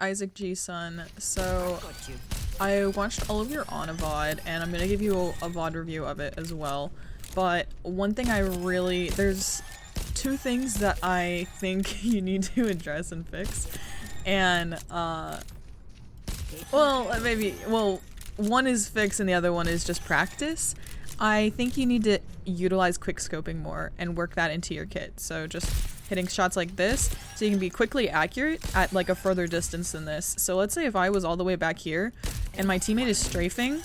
IsakGson. So I watched all of your Ana VOD and I'm gonna give you a VOD review of it as well. But one thing there's two things that I think you need to address and fix. And one is fix and the other one is just practice. I think you need to utilize quick scoping more and work that into your kit. So just hitting shots like this so you can be quickly accurate at like a further distance than this. So let's say if I was all the way back here and my teammate is strafing,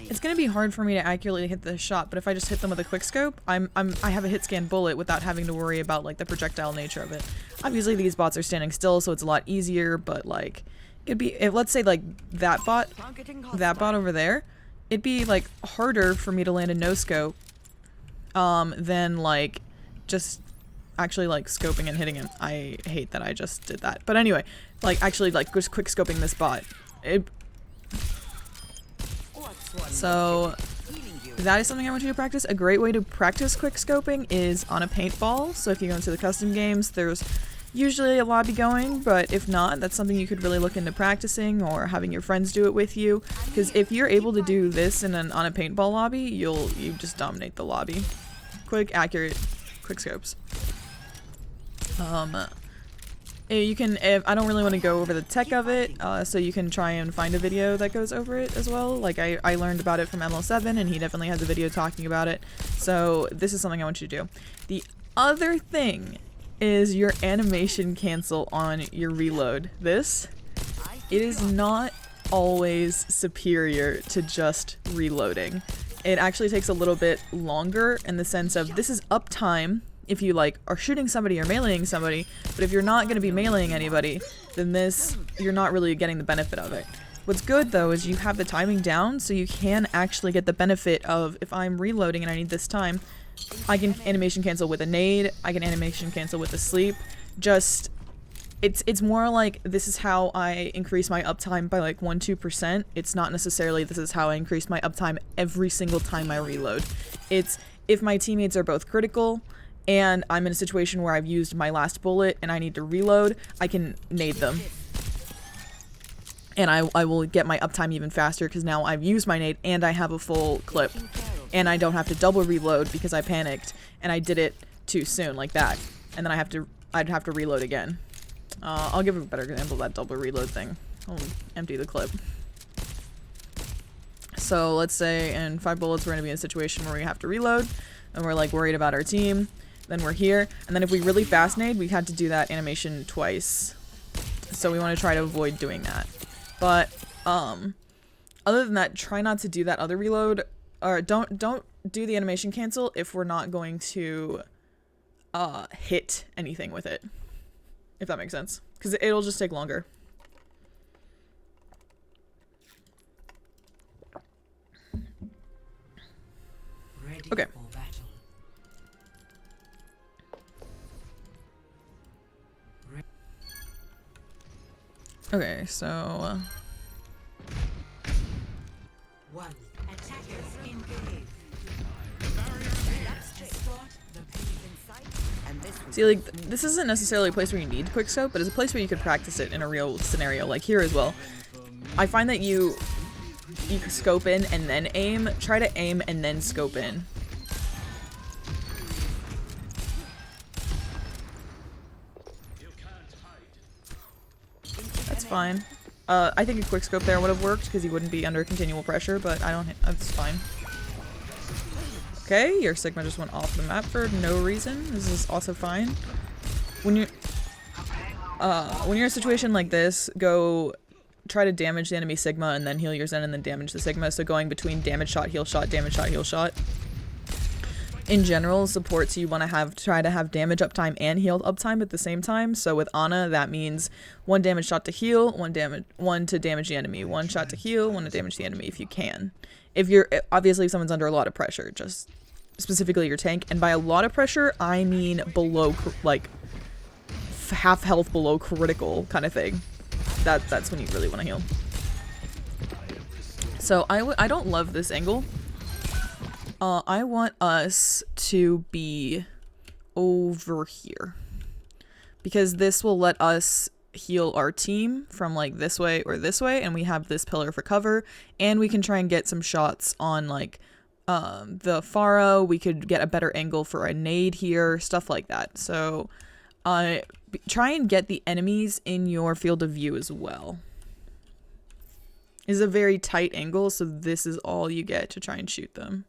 it's gonna be hard for me to accurately hit the shot, but if I just hit them with a quick scope, I have a hit scan bullet without having to worry about like the projectile nature of it. Obviously these bots are standing still, so it's a lot easier, but like it'd be, if let's say like that bot over there, it'd be like harder for me to land a no scope than like just actually like scoping and hitting him. I hate that I just did that, but anyway, like actually like just quick scoping this bot. So that is something I want you to practice. A great way to practice quick scoping is on a paintball. So if you go into the custom games, there's usually a lobby going, but if not, that's something you could really look into practicing or having your friends do it with you. Because if you're able to do this on a paintball lobby, you just dominate the lobby. Quick, accurate, quick scopes. You can, I don't really want to go over the tech of it, so you can try and find a video that goes over it as well. Like I learned about it from ML7 and he definitely has a video talking about it. So this is something I want you to do. The other thing is your animation cancel on your reload. It is not always superior to just reloading. It actually takes a little bit longer in the sense of this is uptime if you like are shooting somebody or meleeing somebody, but if you're not going to be meleeing anybody, then you're not really getting the benefit of it. What's good though is you have the timing down, so you can actually get the benefit of if I'm reloading and I need this time, I can animation cancel with a nade, I can animation cancel with a sleep. Just it's more like this is how I increase my uptime by like 1-2%. It's not necessarily this is how I increase my uptime every single time I reload. It's if my teammates are both critical and I'm in a situation where I've used my last bullet and I need to reload, I can nade them. And I will get my uptime even faster because now I've used my nade and I have a full clip. And I don't have to double reload because I panicked and I did it too soon like that. And then I'd have to reload again. I'll give a better example of that double reload thing. I'll empty the clip. So let's say in 5 bullets we're going to be in a situation where we have to reload and we're like worried about our team. Then we're here, and then if we really fast nade, we had to do that animation twice. So we want to try to avoid doing that. But other than that, try not to do that other reload, or don't do the animation cancel if we're not going to hit anything with it. If that makes sense, because it'll just take longer. Okay. Okay, so see, like, this isn't necessarily a place where you need quick scope, but it's a place where you could practice it in a real scenario, like here as well. I find that you scope in and then aim. Try to aim and then scope in. That's fine. I think a quick scope there would have worked because you wouldn't be under continual pressure, but that's fine. Okay, your Sigma just went off the map for no reason. This is also fine. When you're in a situation like this, go try to damage the enemy Sigma and then heal your Zen and then damage the Sigma. So going between damage shot, heal shot, damage shot, heal shot. In general, supports you want to try to have damage uptime and healed uptime at the same time. So with Ana, that means 1 damage shot to heal, 1 to damage the enemy, 1 shot to heal, 1 to damage the enemy if you can. If if someone's under a lot of pressure, just specifically your tank. And by a lot of pressure, I mean below, like, half health below critical kind of thing. That's when you really want to heal. So I don't love this angle. I want us to be over here because this will let us heal our team from like this way or this way, and we have this pillar for cover, and we can try and get some shots on like the Pharaoh. We could get a better angle for a nade here, stuff like that. So try and get the enemies in your field of view as well. It's a very tight angle, so this is all you get to try and shoot them.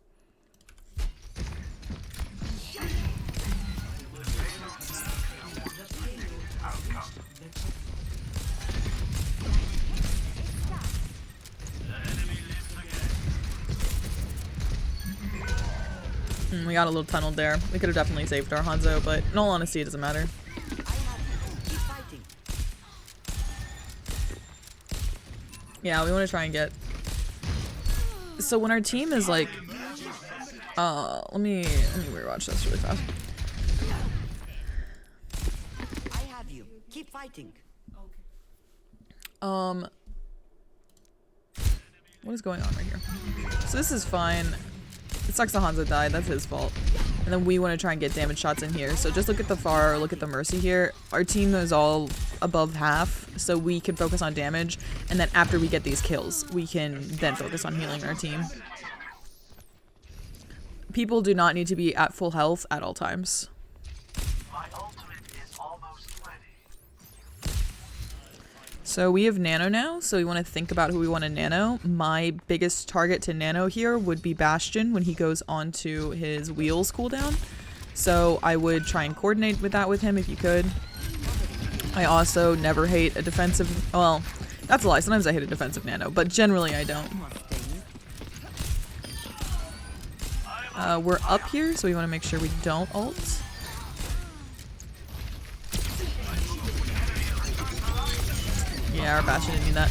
We got a little tunnel there. We could have definitely saved our Hanzo, but in all honesty, it doesn't matter. Yeah, we want to try and get... So when our team is like... let me rewatch this really fast. I have you. Keep fighting. What is going on right here? So this is fine. It sucks the Hanzo died, that's his fault. And then we want to try and get damage shots in here. So just look at the Pharaoh, look at the Mercy here. Our team is all above half, so we can focus on damage. And then after we get these kills, we can then focus on healing our team. People do not need to be at full health at all times. So we have Nano now, so we want to think about who we want to Nano. My biggest target to Nano here would be Bastion when he goes onto his wheels cooldown. So I would try and coordinate with that with him if you could. I also never hate a defensive... Well, that's a lie. Sometimes I hate a defensive Nano, but generally I don't. We're up here, so we want to make sure we don't ult. Yeah, our Bastion didn't need that.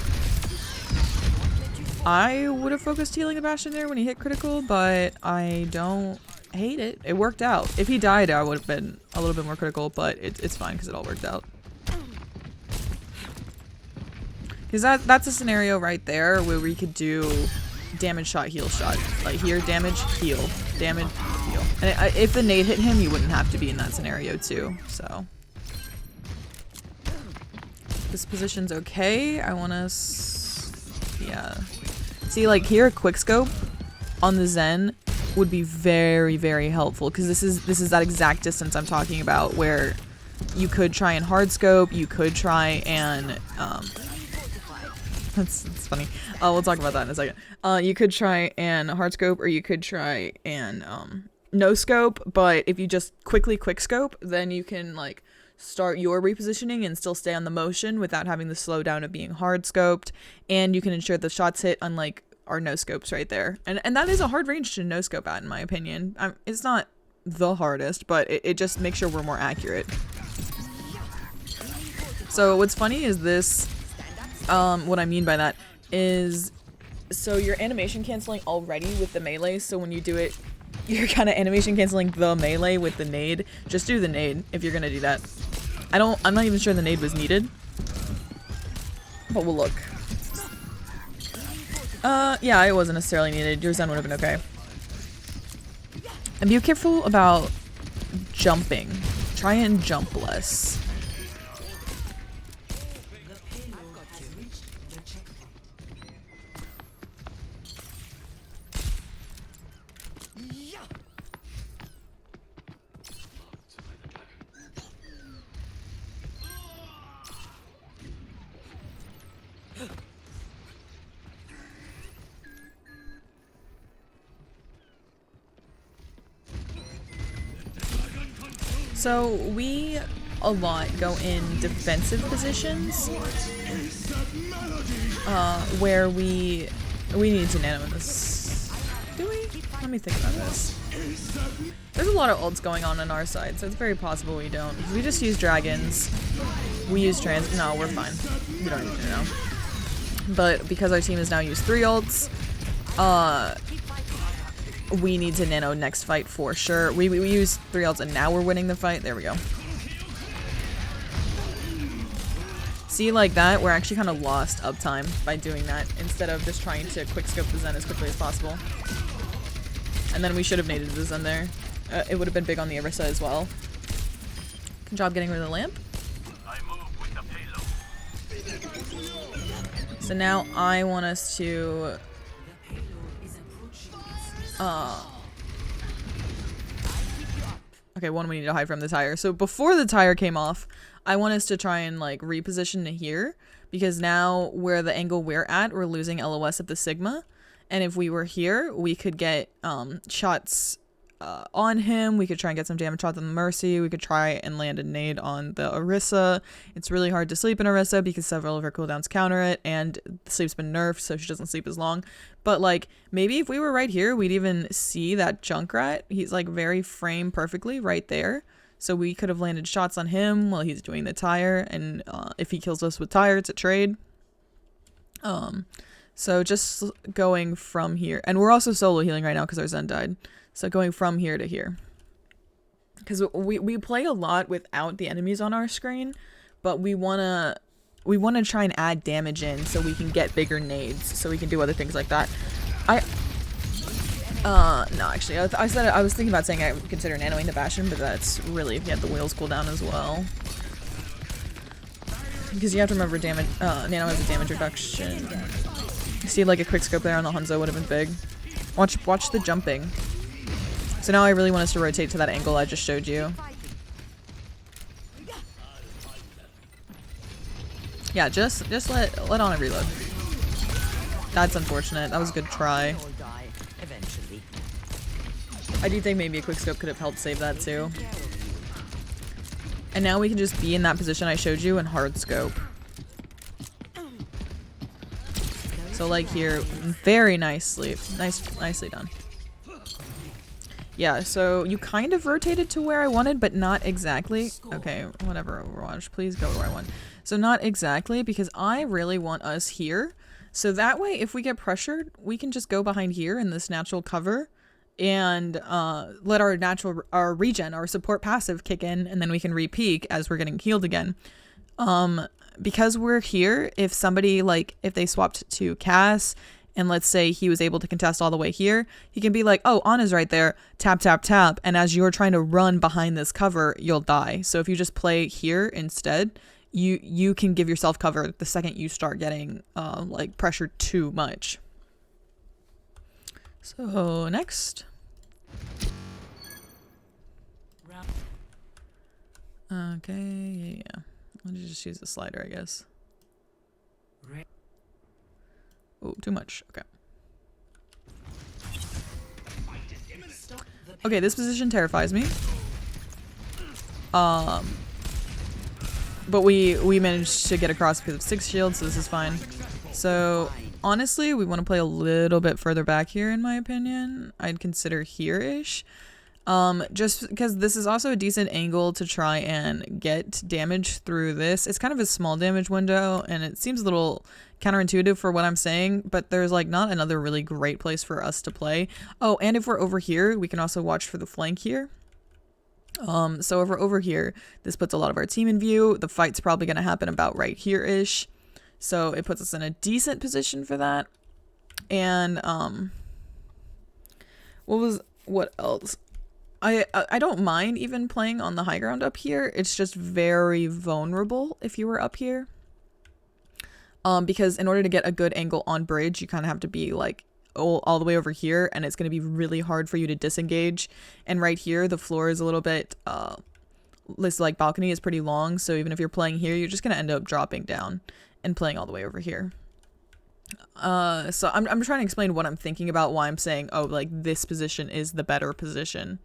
I would have focused healing the Bastion there when he hit critical, but I don't hate it. It worked out. If he died, I would have been a little bit more critical, but it's fine because it all worked out. Because that's a scenario right there where we could do damage shot, heal shot. Like here, damage, heal. Damage, heal. And if the nade hit him, you wouldn't have to be in that scenario too, so... This position's okay. I want to... Yeah. See, like, here, a quickscope on the Zen would be very, very helpful. Because this is that exact distance I'm talking about, where you could try and hardscope, you could try and... That's funny. We'll talk about that in a second. You could try and hardscope, or you could try and no-scope. But if you just quickly quickscope, then you can, like... start your repositioning and still stay on the motion without having the slowdown of being hard scoped, and you can ensure the shots hit, unlike our no scopes right there. And that is a hard range to no scope at, in my opinion. It's not the hardest, but it just makes sure we're more accurate. So what's funny is this, what I mean by that is, so you're animation canceling already with the melee, so when you do it, you're kind of animation canceling the melee with the nade. Just do the nade if you're gonna do that. I'm not even sure the nade was needed, but we'll look. Yeah, it wasn't necessarily needed. Your Zen would have been okay. And be careful about jumping. Try and jump less. So we a lot go in defensive positions, where we need to nano in this. Do we? Let me think about this. There's a lot of ults going on our side, so it's very possible we don't. We just use dragons. We use trans. No, we're fine. We don't need to know. But because our team has now used 3 ults, we need to nano next fight for sure. We used 3 ults and now we're winning the fight. There we go. See, like that, we're actually kind of lost uptime by doing that instead of just trying to quickscope the Zen as quickly as possible. And then we should have naded the Zen there. It would have been big on the Orisa as well. Good job getting rid of the lamp. I move with the payload. So now I want us to okay, one, we need to hide from the tire. So before the tire came off, I want us to try and like reposition to here, because now where the angle we're at, we're losing LOS at the Sigma. And if we were here, we could get shots on him. We could try and get some damage shots on the Mercy. We could try and land a nade on the Orisa. It's really hard to sleep in Orisa because several of her cooldowns counter it, and sleep's been nerfed, so she doesn't sleep as long. But like, maybe if we were right here, we'd even see that Junkrat. He's like very framed perfectly right there. So we could have landed shots on him while he's doing the tire, and if he kills us with tire, it's a trade. So just going from here, and we're also solo healing right now because our Zen died. So going from here to here, because we play a lot without the enemies on our screen, but we wanna try and add damage in so we can get bigger nades, so we can do other things like that. No, actually, I was thinking about saying I would consider nanoing the Bastion, but that's really if you have the wheels cooldown as well. Because you have to remember damage, nano has a damage reduction. See, like a quick scope there on the Hanzo would have been big. Watch the jumping. So now I really want us to rotate to that angle I just showed you. Yeah, just let on a reload. That's unfortunate. That was a good try. I do think maybe a quick scope could have helped save that too. And now we can just be in that position I showed you and hard scope. So like here, very nicely done. Yeah, so you kind of rotated to where I wanted, but not exactly. Okay, whatever, Overwatch, please go where I want. So not exactly, because I really want us here. So that way, if we get pressured, we can just go behind here in this natural cover and let our regen, our support passive kick in, and then we can re-peak as we're getting healed again. Because we're here, if somebody, like, if they swapped to Cass, and let's say he was able to contest all the way here, he can be like, oh, Ana's right there, tap, tap, tap, and as you're trying to run behind this cover, you'll die. So if you just play here instead, you can give yourself cover the second you start getting, like, pressured too much. So, next. Okay, yeah. Let me just use the slider, I guess. Oh, too much. Okay. Okay, this position terrifies me. But we managed to get across because of 6 shields, so this is fine. So, honestly, we want to play a little bit further back here, in my opinion. I'd consider here-ish. Just because this is also a decent angle to try and get damage through this. It's kind of a small damage window, and it seems a little counterintuitive for what I'm saying, but there's like not another really great place for us to play. Oh, and if we're over here, we can also watch for the flank here. So if we're over here, this puts a lot of our team in view. The fight's probably going to happen about right here-ish. So it puts us in a decent position for that. And, what else? I don't mind even playing on the high ground up here. It's just very vulnerable if you were up here. Because in order to get a good angle on bridge, you kind of have to be like all the way over here, and it's going to be really hard for you to disengage. And right here, the floor is a little bit, this like balcony is pretty long. So even if you're playing here, you're just going to end up dropping down and playing all the way over here. So I'm trying to explain what I'm thinking about, why I'm saying, oh, like this position is the better position.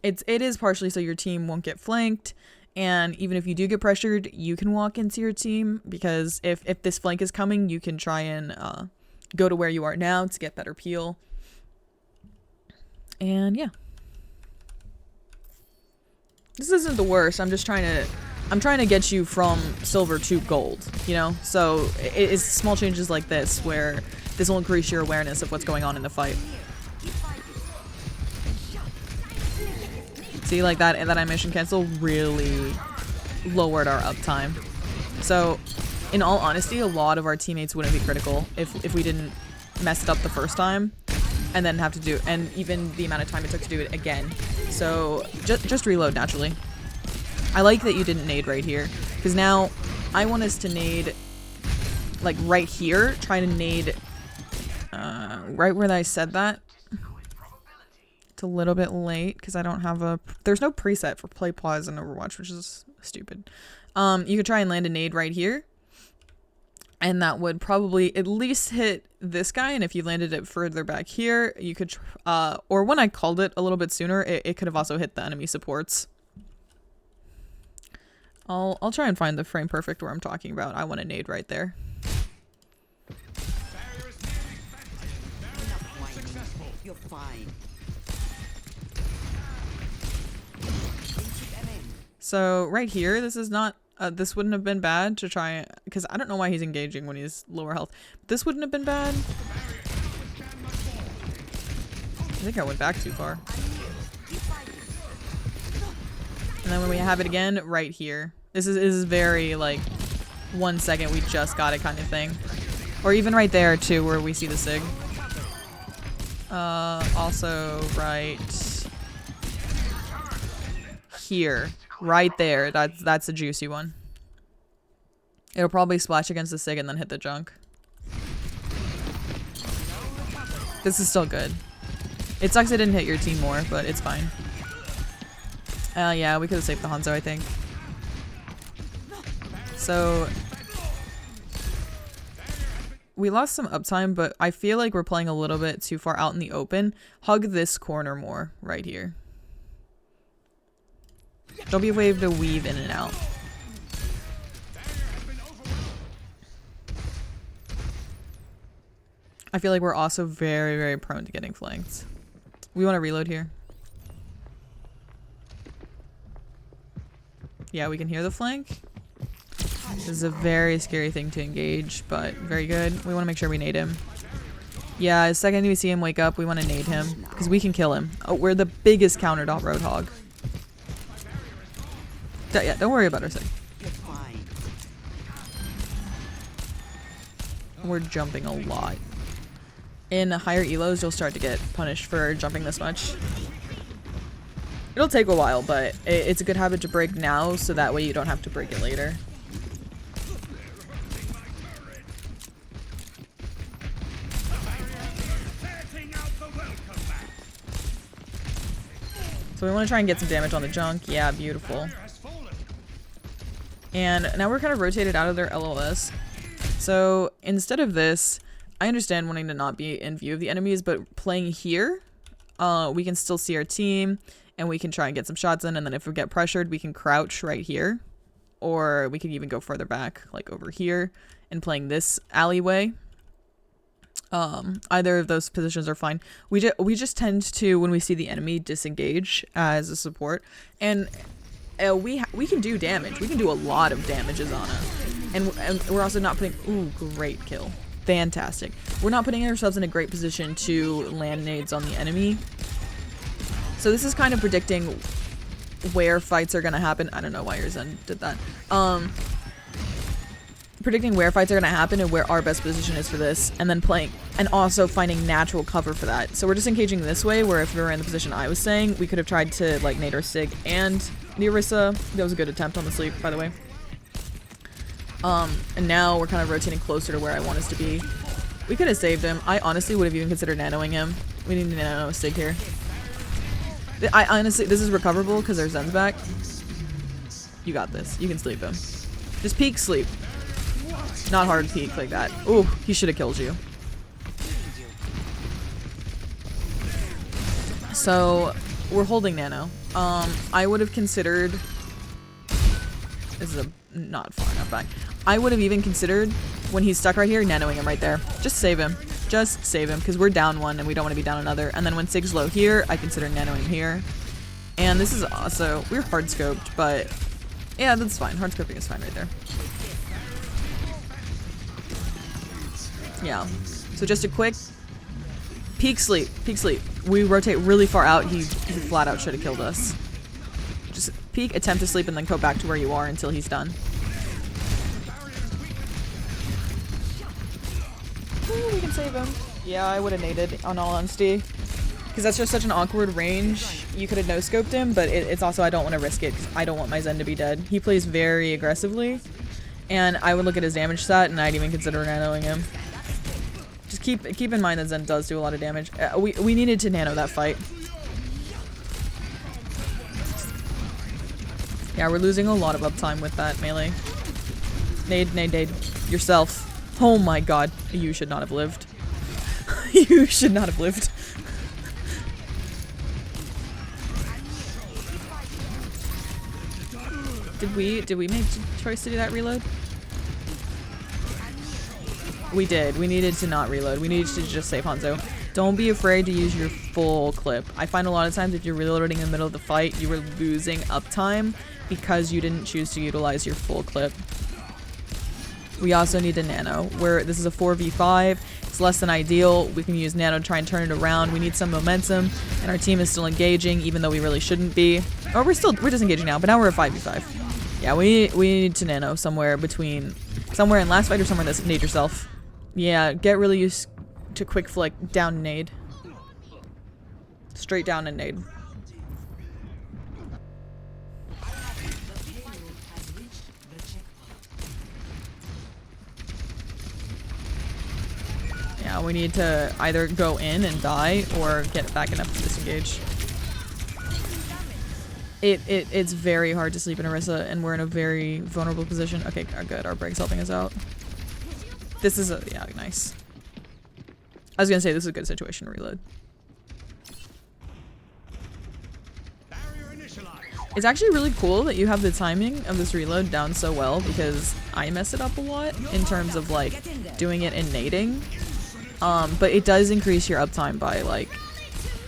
It is partially so your team won't get flanked, and even if you do get pressured, you can walk into your team, because if this flank is coming, you can try and go to where you are now to get better peel. And yeah, this isn't the worst. I'm trying to get you from silver to gold, you know? So it's small changes like this where this will increase your awareness of what's going on in the fight. See, like that animation cancel really lowered our uptime. So in all honesty, a lot of our teammates wouldn't be critical if we didn't mess it up the first time and then have to do, and even the amount of time it took to do it again. So just reload naturally. I like that you didn't nade right here, because now I want us to nade like right here, try to nade right where I said that. It's a little bit late because I don't have a... There's no preset for play pause in Overwatch, which is stupid. You could try and land a nade right here. And that would probably at least hit this guy. And if you landed it further back here, you could... or when I called it a little bit sooner, it could have also hit the enemy supports. I'll try and find the frame perfect where I'm talking about. I want a nade right there. You're fine. So right here, this is not, this wouldn't have been bad to try, because I don't know why he's engaging when he's lower health. This wouldn't have been bad. I think I went back too far. And then when we have it again, right here. This is very like 1 second, we just got it kind of thing. Or even right there too, where we see the sig. Also right here. Right there. That's a juicy one. It'll probably splash against the sig and then hit the junk. This is still good. It sucks it didn't hit your team more, but it's fine. Yeah, we could have saved the Hanzo, I think. So we lost some uptime, but I feel like we're playing a little bit too far out in the open. Hug this corner more right here. Don't be afraid to weave in and out. I feel like we're also very, very prone to getting flanked. We want to reload here. Yeah, we can hear the flank. This is a very scary thing to engage, but very good. We want to make sure we nade him. Yeah, the second we see him wake up, we want to nade him because we can kill him. Oh, we're the biggest counter dot Roadhog. Yeah, don't worry about our sig. We're jumping a lot. In higher elos, you'll start to get punished for jumping this much. It'll take a while, but it's a good habit to break now, so that way you don't have to break it later. So we want to try and get some damage on the junk. Yeah, beautiful. And now we're kind of rotated out of their LOS. So instead of this, I understand wanting to not be in view of the enemies, but playing here, we can still see our team and we can try and get some shots in. And then if we get pressured, we can crouch right here, or we can even go further back, like over here, and playing this alleyway. Either of those positions are fine. We just tend to, when we see the enemy, disengage as a support, and we can do damage. We can do a lot of damages on it, and we're also not putting... Ooh, great kill. Fantastic. We're not putting ourselves in a great position to land nades on the enemy. So this is kind of predicting where fights are going to happen. I don't know why your Zen did that. Predicting where fights are going to happen and where our best position is for this, and then playing and also finding natural cover for that. So we're just engaging this way, where if we were in the position I was saying, we could have tried to like nade our sig and the Orisa. That was a good attempt on the sleep, by the way. And now we're kind of rotating closer to where I want us to be. We could have saved him. I honestly would have even considered nanoing him. We need to nano a sig here. I honestly, this is recoverable because our Zen's back. You got this. You can sleep him. Just peek sleep. Not hard peek like that. Ooh, he should have killed you. So we're holding nano. I would have considered... This is not far enough back. I would have even considered, when he's stuck right here, nanoing him right there. Just save him. Just save him, because we're down one and we don't want to be down another. And then when Sig's low here, I consider nanoing him here. And this is also... We're hard scoped, but... Yeah, that's fine. Hard scoping is fine right there. Yeah. So just a quick... Peek sleep. Peek sleep. We rotate really far out. He flat out should have killed us. Just peek, attempt to sleep, and then go back to where you are until he's done. Ooh, we can save him. Yeah, I would have naded, on all honesty. Because that's just such an awkward range. You could have no-scoped him, but it's also I don't want to risk it because I don't want my Zen to be dead. He plays very aggressively. And I would look at his damage stat, and I'd even consider nanoing him. Just keep in mind that Zen does do a lot of damage. We needed to nano that fight. Yeah, we're losing a lot of uptime with that melee. Nade, nade, nade. Yourself. Oh my god. You should not have lived. You should not have lived. Did we make the choice to do that reload? We did. We needed to not reload. We needed to just save Hanzo. Don't be afraid to use your full clip. I find a lot of times if you're reloading in the middle of the fight, you were losing uptime because you didn't choose to utilize your full clip. We also need a nano. Where this is a 4v5. It's less than ideal. We can use nano to try and turn it around. We need some momentum, and our team is still engaging, even though we really shouldn't be. Or we're disengaging now, but now we're a 5v5. Yeah, we need to nano somewhere in last fight or somewhere in this. Nade yourself. Yeah, get really used to quick flick down nade. Straight down and nade. Yeah, we need to either go in and die or get back enough to disengage. It's very hard to sleep in Orisa, and we're in a very vulnerable position. Okay, good. Our break's helping us out. This is yeah, nice. I was gonna say this is a good situation to reload. It's actually really cool that you have the timing of this reload down so well, because I mess it up a lot in terms of like doing it and nading. But it does increase your uptime by like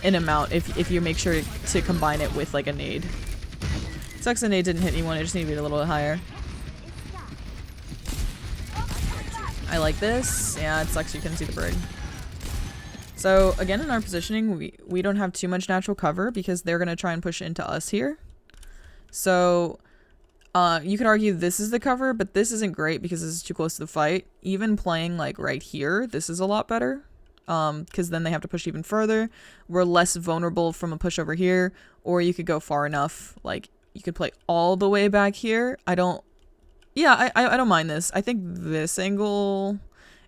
an amount if you make sure to combine it with like a nade. Sucks the nade didn't hit anyone, it just needed to be a little bit higher. I like this. Yeah, it sucks you couldn't see the brig. So again, in our positioning, we don't have too much natural cover because they're gonna try and push into us here. So you could argue this is the cover, but this isn't great because this is too close to the fight. Even playing like right here, this is a lot better. Because then they have to push even further. We're less vulnerable from a push over here, or you could go far enough. Like you could play all the way back here. I don't mind this. I think this angle,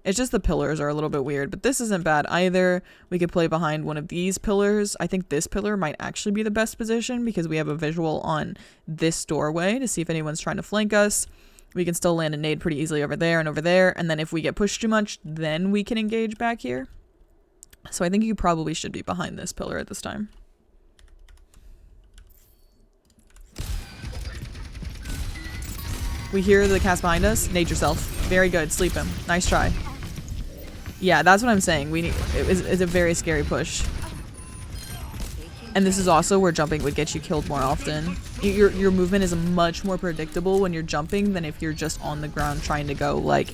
it's just the pillars are a little bit weird, but this isn't bad either. We could play behind one of these pillars. I think this pillar might actually be the best position because we have a visual on this doorway to see if anyone's trying to flank us. We can still land a nade pretty easily over there, and then if we get pushed too much, then we can engage back here. So I think you probably should be behind this pillar at this time. We hear the cast behind us. Nade yourself. Very good. Sleep him. Nice try. Yeah, that's what I'm saying. It's a very scary push. And this is also where jumping would get you killed more often. Your movement is much more predictable when you're jumping than if you're just on the ground trying to go like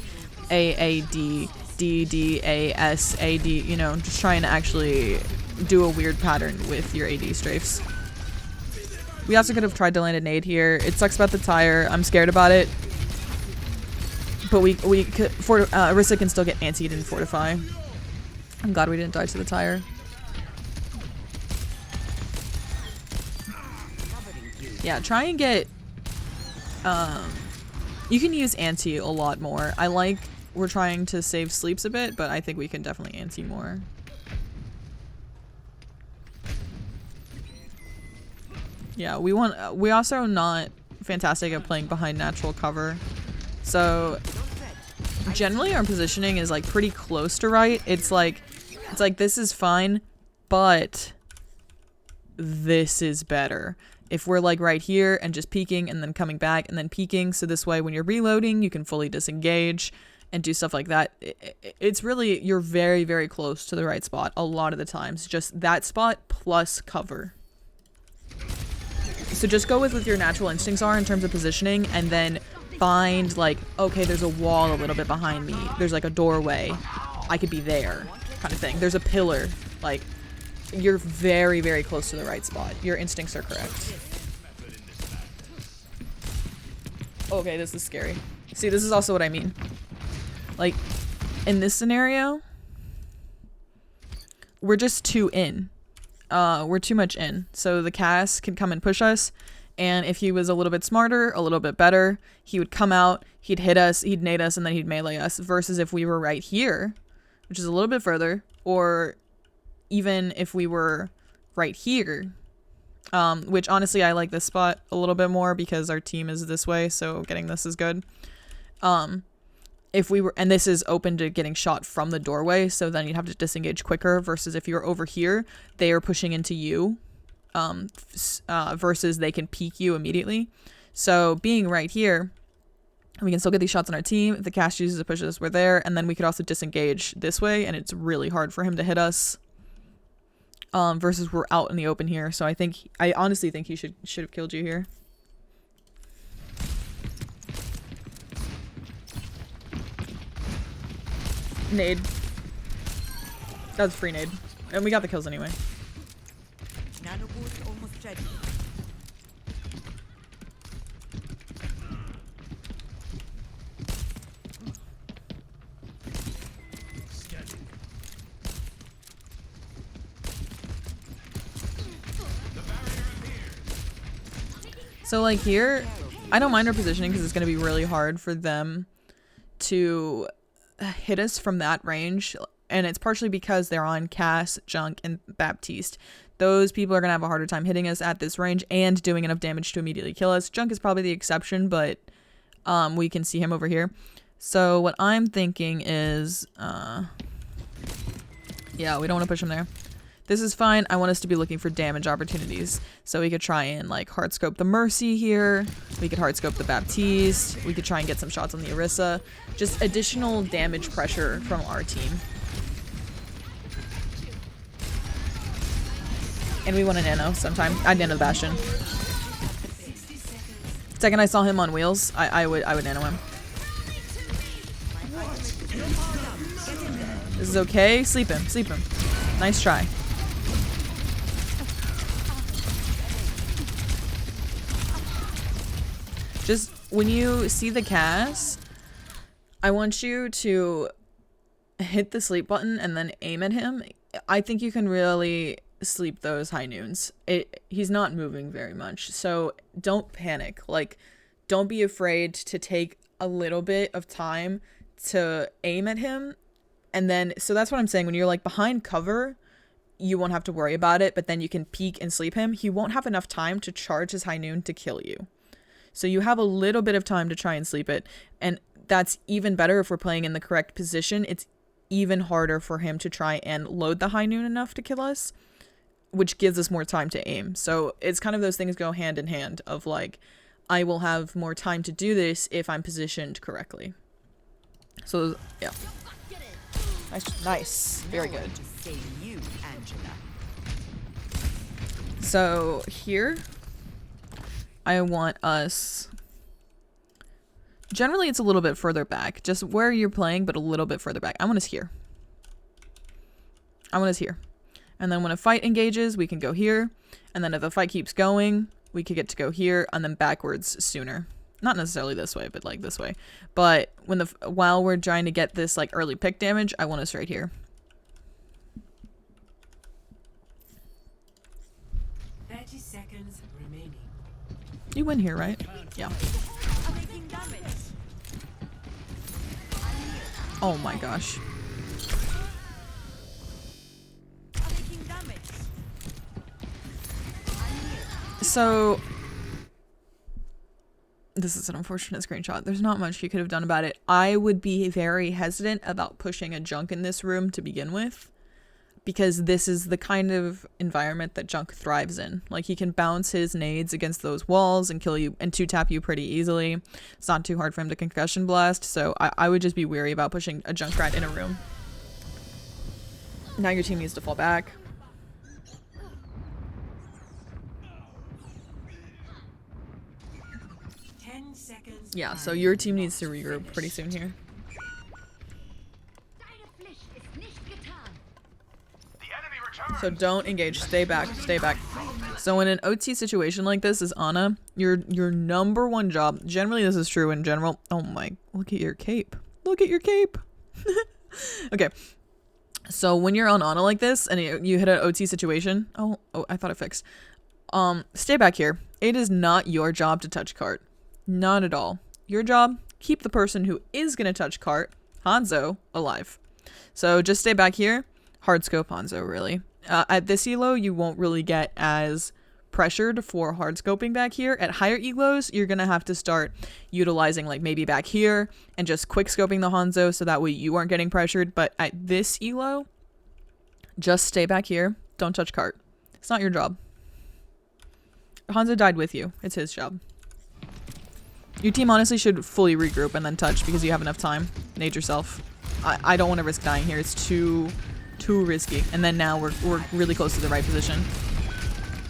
A, D, D, D, A, S, A, D, you know, just trying to actually do a weird pattern with your AD strafes. We also could have tried to land a nade here. It sucks about the tire. I'm scared about it. But we could, Orisa can still get antied and fortify. I'm glad we didn't die to the tire. Yeah, try and get, you can use anti a lot more. We're trying to save sleeps a bit, but I think we can definitely anti more. Yeah, we also are not fantastic at playing behind natural cover. So generally our positioning is like pretty close to right. It's like this is fine, but this is better. If we're like right here and just peeking and then coming back and then peeking, so this way when you're reloading, you can fully disengage and do stuff like that. It's really, you're very, very close to the right spot a lot of the times. Just that spot plus cover. So just go with what your natural instincts are in terms of positioning, and then find like, okay, there's a wall a little bit behind me. There's like a doorway. I could be there kind of thing. There's a pillar. Like, you're very, very close to the right spot. Your instincts are correct. Okay, this is scary. See, this is also what I mean. Like, in this scenario, we're just too in. We're too much in. So the cast can come and push us, And if he was a little bit smarter, a little bit better, he would come out, he'd hit us, he'd nade us, and then he'd melee us. Versus if we were right here, which is a little bit further, or even if we were right here, which honestly I like this spot a little bit more because our team is this way, so getting this is good. If we were, and this is open to getting shot from the doorway, so then you'd have to disengage quicker, versus if you're over here, they are pushing into you, versus they can peek you immediately. So being right here, we can still get these shots on our team. If the cast uses to push us, we're there, and then we could also disengage this way, and it's really hard for him to hit us. Versus we're out in the open here, so I honestly think he should have killed you here. Nade. That was free nade. And we got the kills anyway. Nanobot almost ready. So like here, I don't mind our positioning because it's going to be really hard for them to hit us from that range. And it's partially because they're on Cass, Junk, and Baptiste. Those people are going to have a harder time hitting us at this range and doing enough damage to immediately kill us. Junk is probably the exception, but we can see him over here. So what I'm thinking is, yeah, we don't want to push him there. This is fine. I want us to be looking for damage opportunities. So we could try and like hard scope the Mercy here. We could hard scope the Baptiste. We could try and get some shots on the Orisa. Just additional damage pressure from our team. And we want a nano sometime. I'd nano the Bastion. Second I saw him on wheels, I would nano him. This is okay. Sleep him. Sleep him. Nice try. Just when you see the cast, I want you to hit the sleep button and then aim at him. I think you can really sleep those high noons. He's not moving very much, so don't panic. Like, don't be afraid to take a little bit of time to aim at him. And then, so that's what I'm saying. When you're like behind cover, you won't have to worry about it, but then you can peek and sleep him. He won't have enough time to charge his high noon to kill you. So you have a little bit of time to try and sleep it. And that's even better if we're playing in the correct position. It's even harder for him to try and load the high noon enough to kill us, which gives us more time to aim. So it's kind of those things go hand in hand of like, I will have more time to do this if I'm positioned correctly. So yeah. Nice. Very good. So here, I want us, generally it's a little bit further back, just where you're playing, but a little bit further back. I want us here. I want us here. And then when a fight engages, we can go here. And then if the fight keeps going, we could get to go here and then backwards sooner. Not necessarily this way, but like this way. But when while we're trying to get this like early pick damage, I want us right here. 30 seconds remaining. You win here, right? Yeah. Oh my gosh. So this is an unfortunate screenshot. There's not much you could have done about it. I would be very hesitant about pushing a Junk in this room to begin with, because this is the kind of environment that Junk thrives in. Like, he can bounce his nades against those walls and kill you and two-tap you pretty easily. It's not too hard for him to concussion blast, so I would just be wary about pushing a Junkrat in a room. Now your team needs to fall back. Yeah, so your team needs to regroup pretty soon here. So don't engage. Stay back. Stay back. So in an OT situation like this as Ana, your number one job, generally this is true in general. Oh my, look at your cape. Look at your cape. Okay. So when you're on Ana like this and you hit an OT situation, oh, I thought it fixed. Stay back here. It is not your job to touch cart. Not at all. Your job, keep the person who is gonna touch cart, Hanzo, alive. So just stay back here. Hard scope Hanzo, really. At this elo, you won't really get as pressured for hard scoping back here. At higher elos, you're gonna have to start utilizing like maybe back here and just quick scoping the Hanzo so that way you aren't getting pressured. But at this elo, just stay back here. Don't touch cart. It's not your job. Hanzo died with you. It's his job. Your team honestly should fully regroup and then touch because you have enough time. Nade yourself. I don't want to risk dying here. It's too risky. And then now we're really close to the right position.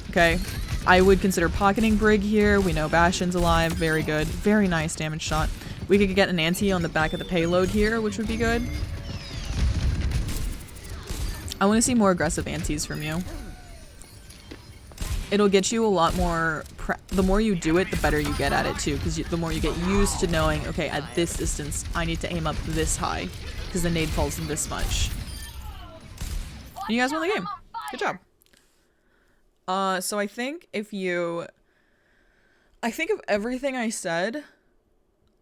Okay. I would consider pocketing Brig here. We know Bastion's alive. Very good. Very nice damage shot. We could get an anti on the back of the payload here, which would be good. I want to see more aggressive antis from you. It'll get you a lot more, the more you do it, the better you get at it too, because the more you get used to knowing, okay, at this distance, I need to aim up this high, because the nade falls this much. And you guys won the game. Good job. So I think if you, I think of everything I said,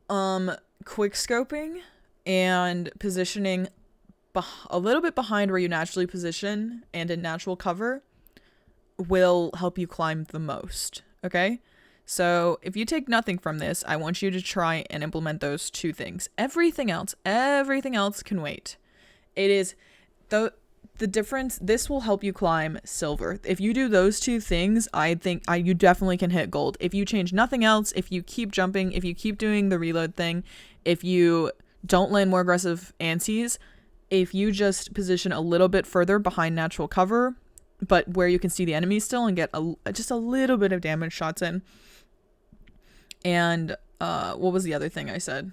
quick scoping and positioning a little bit behind where you naturally position and in natural cover will help you climb the most, okay? So if you take nothing from this, I want you to try and implement those two things. Everything else can wait. It is the difference. This will help you climb silver. If you do those two things, I think you definitely can hit gold. If you change nothing else, if you keep jumping, if you keep doing the reload thing, if you don't land more aggressive antis, if you just position a little bit further behind natural cover, but where you can see the enemy still and get just a little bit of damage shots in. And what was the other thing I said?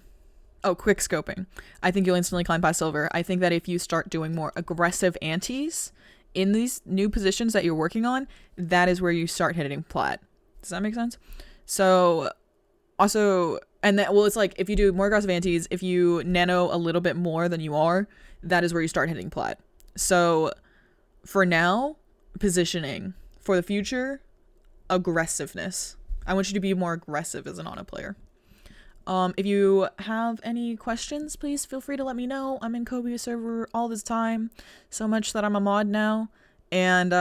Oh, quick scoping. I think you'll instantly climb past silver. I think that if you start doing more aggressive antis in these new positions that you're working on, that is where you start hitting plat. Does that make sense? So also, and that, well, it's like if you do more aggressive antis, if you nano a little bit more than you are, that is where you start hitting plat. So for now, positioning. For the future, aggressiveness. I want you to be more aggressive as an Ana player. If you have any questions, please feel free to let me know. I'm in Kobe server all this time, so much that I'm a mod now. And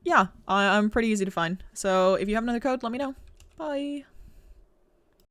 yeah, I'm pretty easy to find. So if you have another code, let me know. Bye.